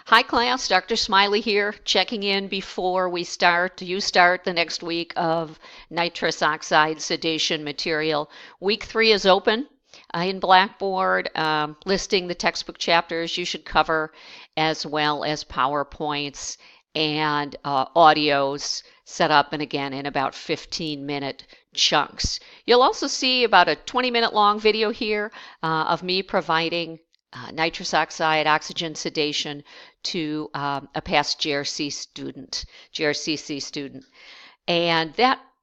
Hi class, Dr. Smiley here, checking in before you start the next week of nitrous oxide sedation material. Week 3 is open in Blackboard, listing the textbook chapters you should cover, as well as PowerPoints and audios set up, and again in about 15-minute chunks. You'll also see about a 20-minute long video here of me providing nitrous oxide oxygen sedation to a past GRCC student. And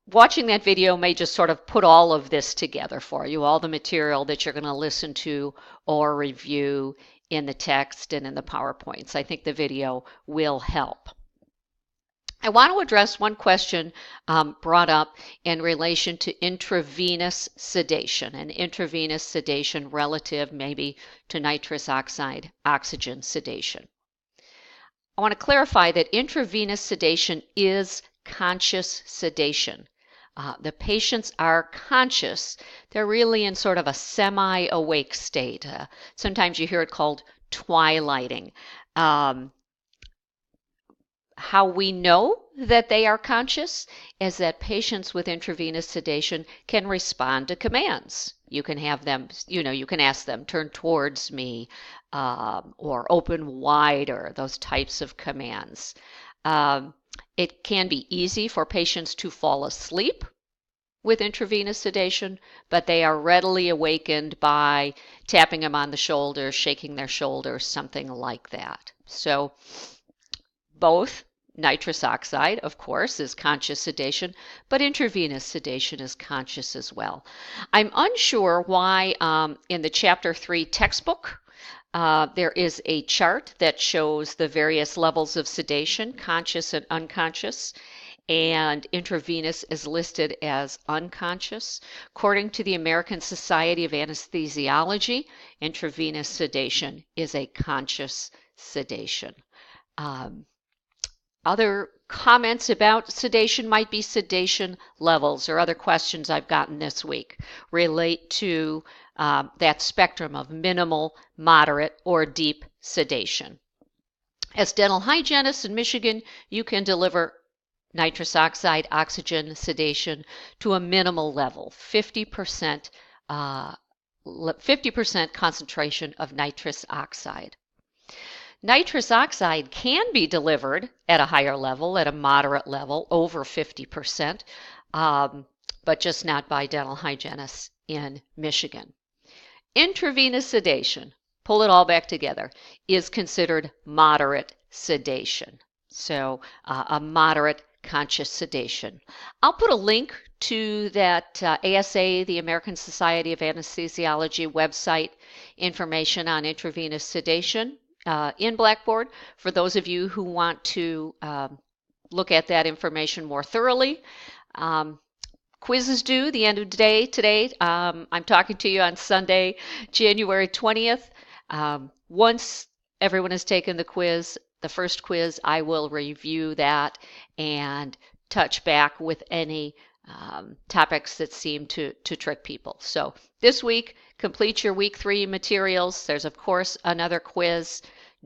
watching that video may just sort of put all of this together for you, all the material that you're going to listen to or review in the text and in the PowerPoints. I think the video will help. I want to address one question brought up in relation to intravenous sedation, and intravenous sedation relative maybe to nitrous oxide oxygen sedation. I want to clarify that intravenous sedation is conscious sedation. The patients are conscious. They're really in sort of a semi-awake state. Sometimes you hear it called twilighting. How we know that they are conscious is that patients with intravenous sedation can respond to commands. You can have them, you can ask them, turn towards me, or open wider, those types of commands. It can be easy for patients to fall asleep with intravenous sedation, but they are readily awakened by tapping them on the shoulder, shaking their shoulders, something like that. So both nitrous oxide, of course, is conscious sedation, but intravenous sedation is conscious as well. I'm unsure why in the Chapter 3 textbook there is a chart that shows the various levels of sedation, conscious and unconscious, and intravenous is listed as unconscious. According to the American Society of Anesthesiology, intravenous sedation is a conscious sedation. Other comments about sedation might be sedation levels, or other questions I've gotten this week relate to that spectrum of minimal, moderate, or deep sedation. As dental hygienists in Michigan, you can deliver nitrous oxide oxygen sedation to a minimal level, 50% concentration of nitrous oxide. Nitrous oxide can be delivered at a higher level, at a moderate level, over 50%, but just not by dental hygienists in Michigan. Intravenous sedation, pull it all back together, is considered moderate sedation. So a moderate conscious sedation. I'll put a link to that ASA, the American Society of Anesthesiology website, information on intravenous sedation in Blackboard for those of you who want to look at that information more thoroughly. Quiz is due the end of the day today. I'm talking to you on Sunday, January 20th. Once everyone has taken the quiz, the first quiz, I will review that and touch back with any topics that seem to trick people. So this week, complete your week 3 materials. There's, of course, another quiz.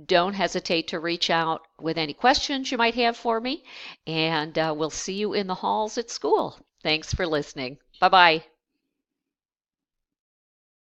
Don't hesitate to reach out with any questions you might have for me, and we'll see you in the halls at school. Thanks for listening. Bye-bye.